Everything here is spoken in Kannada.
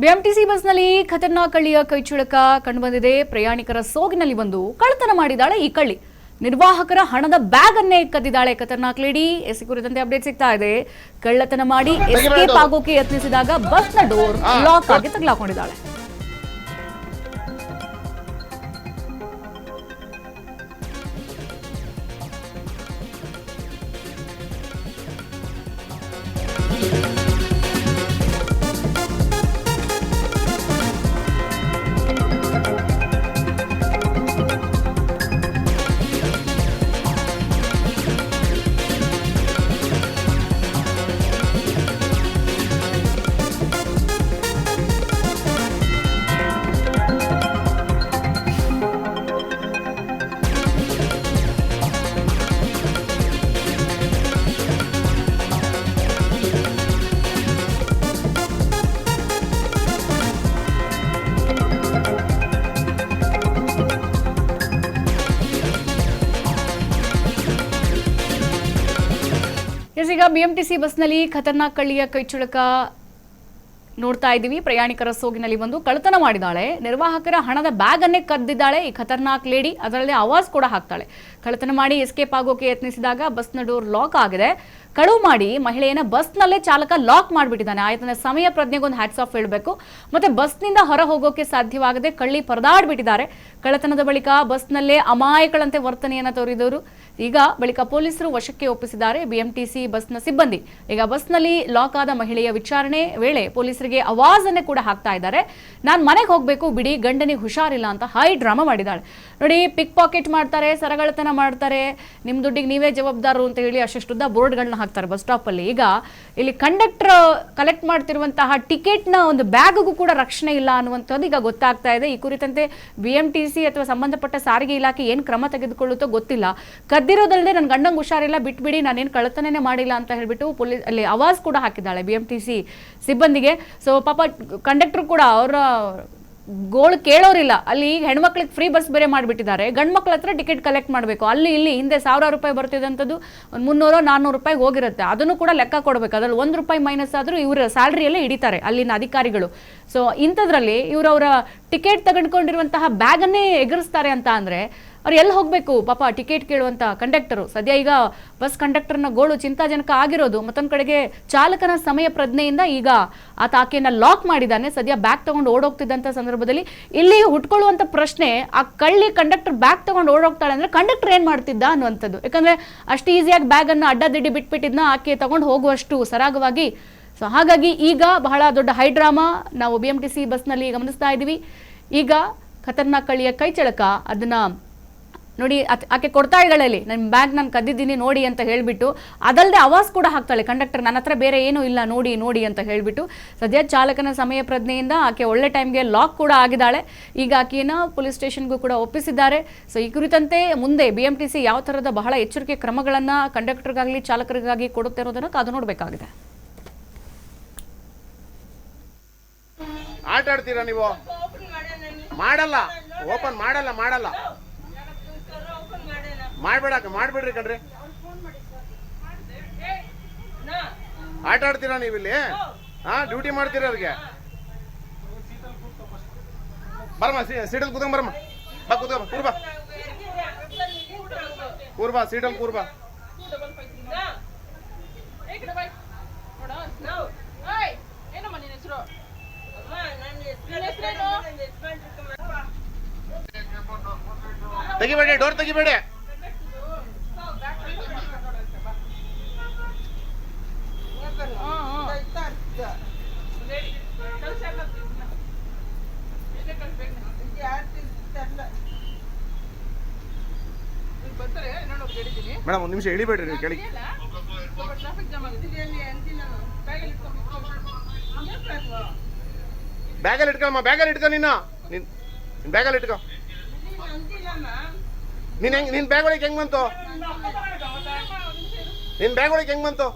ಬಿಎಂಟಿಸಿ ಬಸ್ನಲ್ಲಿ ಖತರ್ನಾಕ್ ಕಳ್ಳಿಯ ಕೈಚಳಕ ಕಂಡುಬಂದಿದೆ. ಪ್ರಯಾಣಿಕರ ಸೋಗಿನಲ್ಲಿ ಬಂದು ಕಳ್ಳತನ ಮಾಡಿದ್ದಾಳೆ ಈ ಕಳ್ಳಿ. ನಿರ್ವಾಹಕರ ಹಣದ ಬ್ಯಾಗ್ ಅನ್ನೇ ಕದ್ದಿದ್ದಾಳೆ ಖತರ್ನಾಕ್ ಲೇಡಿ. ಎಸಿ ಕುರಿತಂತೆ ಅಪ್ಡೇಟ್ ಸಿಗ್ತಾ ಇದೆ. ಕಳ್ಳತನ ಮಾಡಿ ಎಸ್ಕೇಪ್ ಆಗೋಕೆ ಯತ್ನಿಸಿದಾಗ ಬಸ್ನ ಡೋರ್ ಲಾಕ್ ಆಗಿ ತಗಲಾಕೊಂಡಿದ್ದಾಳೆ. ಈಗ ಬಿಎಂಟಿಸಿ ಬಸ್ನಲ್ಲಿ ಖತರ್ನಾಕ್ ಕಳ್ಳಿಯ ಕೈಚಳಕ ನೋಡ್ತಾ ಇದ್ದೀವಿ. ಪ್ರಯಾಣಿಕರ ಸೋಗಿನಲ್ಲಿ ಬಂದು ಕಳ್ಳತನ ಮಾಡಿದಾಳೆ. ನಿರ್ವಾಹಕರ ಹಣದ ಬ್ಯಾಗ್ ಅನ್ನೇ ಕದ್ದಿದ್ದಾಳೆ ಈ ಖತರ್ನಾಕ್ ಲೇಡಿ. ಅದರಲ್ಲಿ ಆವಾಜ್ ಕೂಡ ಹಾಕ್ತಾಳೆ. ಕಳ್ಳತನ ಮಾಡಿ ಎಸ್ಕೇಪ್ ಆಗೋಕೆ ಯತ್ನಿಸಿದಾಗ ಬಸ್ನ ಡೋರ್ ಲಾಕ್ ಆಗಿದೆ. ಕಳುವು ಮಾಡಿ ಮಹಿಳೆಯನ್ನ ಬಸ್ನಲ್ಲೇ ಚಾಲಕ ಲಾಕ್ ಮಾಡಿಬಿಟ್ಟಿದ್ದಾನೆ. ಆತನ ಸಮಯ ಪ್ರಜ್ಞೆಗೊಂದು ಹ್ಯಾಟ್ಸ್ ಆಫ್ ಹೇಳಬೇಕು. ಮತ್ತೆ ಬಸ್ನಿಂದ ಹೊರ ಹೋಗೋಕೆ ಸಾಧ್ಯವಾಗದೆ ಕಳ್ಳಿ ಪರದಾಡ್ಬಿಟ್ಟಿದ್ದಾರೆ. ಕಳ್ಳತನದ ಬಳಿಕ ಬಸ್ನಲ್ಲೇ ಅಮಾಯಕಳಂತೆ ವರ್ತನೆಯನ್ನ ತೋರಿದವರು ಈಗ ಬಳಿಕ ಪೊಲೀಸರು ವಶಕ್ಕೆ ಒಪ್ಪಿಸಿದ್ದಾರೆ ಬಿಎಂಟಿಸಿ ಬಸ್ನ ಸಿಬ್ಬಂದಿ. ಈಗ ಬಸ್ನಲ್ಲಿ ಲಾಕ್ ಆದ ಮಹಿಳೆಯ ವಿಚಾರಣೆ ವೇಳೆ ಪೊಲೀಸರಿಗೆ ಆವಾಜ್ ಅನ್ನೇ ಕೂಡ ಹಾಕ್ತಾ ಇದ್ದಾರೆ. ನಾನು ಮನೆಗೆ ಹೋಗ್ಬೇಕು ಬಿಡಿ, ಗಂಡನಿಗೆ ಹುಷಾರಿಲ್ಲ ಅಂತ ಹೈ ಡ್ರಾಮಾ ಮಾಡಿದ್ದಾಳೆ. ನೋಡಿ, ಪಿಕ್ ಪಾಕೆಟ್ ಮಾಡ್ತಾರೆ, ಸರಗಳತನ ಮಾಡ್ತಾರೆ, ನಿಮ್ ದುಡ್ಡಿಗೆ ನೀವೇ ಜವಾಬ್ದಾರರು ಅಂತ ಹೇಳಿ ಅಷ್ಟುದ್ದ ಬೋರ್ಡ್ಗಳನ್ನ ಹಾಕ್ತಾರೆ ಬಸ್ ಸ್ಟಾಪ್ ಅಲ್ಲಿ. ಈಗ ಇಲ್ಲಿ ಕಂಡಕ್ಟರ್ ಕಲೆಕ್ಟ್ ಮಾಡ್ತಿರುವಂತಹ ಟಿಕೆಟ್ ನ ಒಂದು ಬ್ಯಾಗ್ಗೂ ಕೂಡ ರಕ್ಷಣೆ ಇಲ್ಲ ಅನ್ನುವಂಥದ್ದು ಈಗ ಗೊತ್ತಾಗ್ತಾ ಇದೆ. ಈ ಕುರಿತಂತೆ ಬಿಎಂಟಿಸಿ ಅಥವಾ ಸಂಬಂಧಪಟ್ಟ ಸಾರಿಗೆ ಇಲಾಖೆ ಏನ್ ಕ್ರಮ ತೆಗೆದುಕೊಳ್ಳುತ್ತೋ ಗೊತ್ತಿಲ್ಲ. ಕದ್ದಿರೋದಲ್ಲದೆ ನನ್ನ ಗಂಡಂಗೆ ಹುಷಾರಿಲ್ಲ, ಬಿಟ್ಬಿಡಿ, ನಾನೇನು ಕಳ್ಳತನೇ ಮಾಡಿಲ್ಲ ಅಂತ ಹೇಳ್ಬಿಟ್ಟು ಪೊಲೀಸ್ ಅಲ್ಲಿ ಆವಾಜ್ ಕೂಡ ಹಾಕಿದ್ದಾಳೆ ಬಿಎಂಟಿಸಿ ಸಿಬ್ಬಂದಿಗೆ. ಸೊ ಪಾಪ ಕಂಡಕ್ಟರ್ ಕೂಡ ಅವರ ಗೋಳು ಕೇಳೋರಿಲ್ಲ. ಅಲ್ಲಿ ಹೆಣ್ಮಕ್ಳಿಗೆ ಫ್ರೀ ಬಸ್ ಬೇರೆ ಮಾಡಿಬಿಟ್ಟಿದ್ದಾರೆ. ಗಂಡು ಮಕ್ಳ ಹತ್ರ ಟಿಕೆಟ್ ಕಲೆಕ್ಟ್ ಮಾಡಬೇಕು. ಅಲ್ಲಿ ಇಲ್ಲಿ ಹಿಂದೆ 1000 ರೂಪಾಯಿ ಬರ್ತಿದ್ದಂಥದ್ದು ಒಂದು 300-400 ರೂಪಾಯಿ ಹೋಗಿರುತ್ತೆ. ಅದನ್ನು ಕೂಡ ಲೆಕ್ಕ ಕೊಡಬೇಕು. ಅದ್ರಲ್ಲಿ ₹1 ಮೈನಸ್ ಆದರೂ ಇವರ ಸ್ಯಾಲ್ರಿಯಲ್ಲೇ ಹಿಡಿತಾರೆ ಅಲ್ಲಿನ ಅಧಿಕಾರಿಗಳು. ಸೊ ಇಂಥದ್ರಲ್ಲಿ ಇವರವರ ಟಿಕೆಟ್ ತೆಗೆದುಕೊಂಡಿರುವಂತಹ ಬ್ಯಾಗನ್ನೇ ಎಗರಿಸ್ತಾರೆ ಅಂತ ಅಂದರೆ ಅವ್ರು ಎಲ್ಲಿ ಹೋಗಬೇಕು ಪಾಪ ಟಿಕೆಟ್ ಕೇಳುವಂಥ ಕಂಡಕ್ಟರು. ಸದ್ಯ ಈಗ ಬಸ್ ಕಂಡಕ್ಟರ್ನ ಗೋಳು ಚಿಂತಾಜನಕ ಆಗಿರೋದು. ಮತ್ತೊಂದು ಕಡೆಗೆ ಚಾಲಕನ ಸಮಯ ಪ್ರಜ್ಞೆಯಿಂದ ಈಗ ಆತ ಆಕೆಯನ್ನ ಲಾಕ್ ಮಾಡಿದ್ದಾನೆ. ಸದ್ಯ ಬ್ಯಾಗ್ ತಗೊಂಡು ಓಡೋಗ್ತಿದ್ದಂಥ ಸಂದರ್ಭದಲ್ಲಿ ಇಲ್ಲಿ ಹುಟ್ಕೊಳ್ಳುವಂಥ ಪ್ರಶ್ನೆ, ಆ ಕಳ್ಳಿ ಕಂಡಕ್ಟರ್ ಬ್ಯಾಗ್ ತಗೊಂಡು ಓಡೋಗ್ತಾಳೆ ಅಂದ್ರೆ ಕಂಡಕ್ಟರ್ ಏನ್ ಮಾಡ್ತಿದ್ದ ಅನ್ನುವಂಥದ್ದು. ಯಾಕಂದ್ರೆ ಅಷ್ಟು ಈಸಿಯಾಗಿ ಬ್ಯಾಗ್ ಅನ್ನು ಅಡ್ಡದಿಡ್ಡಿ ಬಿಟ್ಬಿಟ್ಟಿದ್ನ ಆಕೆ ತಗೊಂಡು ಹೋಗುವಷ್ಟು ಸರಾಗವಾಗಿ. ಸೊ ಹಾಗಾಗಿ ಈಗ ಬಹಳ ದೊಡ್ಡ ಹೈಡ್ರಾಮಾ ನಾವು ಬಿಎಂಟಿಸಿ ಬಸ್ನಲ್ಲಿ ಗಮನಿಸ್ತಾ ಇದ್ದೀವಿ. ಈಗ ಖತರ್ನಾಕ್ ಕಳ್ಳಿಯ ಕೈಚಳಕ ಅದನ್ನ ನೋಡಿ ಆಕೆ ಕೊಡ್ತಾ ಇದ್ದಾಳೆ, ಅಲ್ಲಿ ನನ್ನ ಬ್ಯಾಗ್ ನಾನು ಕದ್ದಿದ್ದೀನಿ ನೋಡಿ ಅಂತ ಹೇಳ್ಬಿಟ್ಟು. ಅದಲ್ಲದೆ ಆವಾಜ್ ಕೂಡ ಹಾಕ್ತಾಳೆ ಕಂಡಕ್ಟರ್, ನನ್ನ ಹತ್ರ ಬೇರೆ ಏನೂ ಇಲ್ಲ ನೋಡಿ ನೋಡಿ ಅಂತ ಹೇಳ್ಬಿಟ್ಟು. ಸದ್ಯ ಚಾಲಕನ ಸಮಯ ಪ್ರಜ್ಞೆಯಿಂದ ಆಕೆ ಒಳ್ಳೆ ಟೈಮ್ಗೆ ಲಾಕ್ ಕೂಡ ಆಗಿದ್ದಾಳೆ. ಈಗ ಆಕೆಯನ್ನು ಪೊಲೀಸ್ ಸ್ಟೇಷನ್ಗೂ ಕೂಡ ಒಪ್ಪಿಸಿದ್ದಾರೆ. ಸೊ ಈ ಕುರಿತಂತೆ ಮುಂದೆ ಬಿಎಂಟಿಸಿ ಯಾವ ಥರದ ಬಹಳ ಎಚ್ಚರಿಕೆ ಕ್ರಮಗಳನ್ನು ಕಂಡಕ್ಟರ್ಗಾಗಲಿ ಚಾಲಕರಿಗಾಗಿ ಕೊಡುತ್ತೆ ಅನ್ನೋದನ್ನು ಕಾದು ನೋಡಬೇಕಾಗಿದೆ. ಆಟ ಆಡ್ತೀರಾ ನೀವು? ಮಾಡಲ್ಲ, ಓಪನ್ ಮಾಡಲ್ಲ ಮಾಡ್ಬೇಡ್ರಿ ಕಣ್ರಿ. ಆಟ ಆಡ್ತೀರಾ ನೀವು ಇಲ್ಲಿ? ಡ್ಯೂಟಿ ಮಾಡ್ತೀರಾ ಅವ್ರಿಗೆ? ಬರಮ್ಮ, ಸೀಟಲ್ ಕೂತ್ಕೊಂಡ್ ಬರಮ್ಮ. ಬಾ ಕೂತ್ಕೊ, ಕೂರ್ಬಾ ಸೀಟಲ್ ಕೂರ್ಬಾ. ತೆಗಿಬೇಡಿ, ಡೋರ್ ತೆಗಿಬೇಡಿ. ಮೇಡಮ್ ಒಂದು ನಿಮಿಷ ಇಳಿಬೇಡ್ರಿ ನೀವು ಕೆಳಗೆ. ಬ್ಯಾಗಲ್ಲಿ ಇಟ್ಕೊಮ್ಮ, ಬ್ಯಾಗಲ್ಲಿ ಇಟ್ಕೊ. ನಿನ್ನ ಬ್ಯಾಗಲ್ಲಿ ಇಟ್ಕೊ. ನಿನ್ ಬ್ಯಾಗ್ ಒಳಗೆ ಹೆಂಗ್ ಬಂತು? ನಿನ್ ಬ್ಯಾಗ್ ಒಳಗೆ ಹೆಂಗ್ ಬಂತು?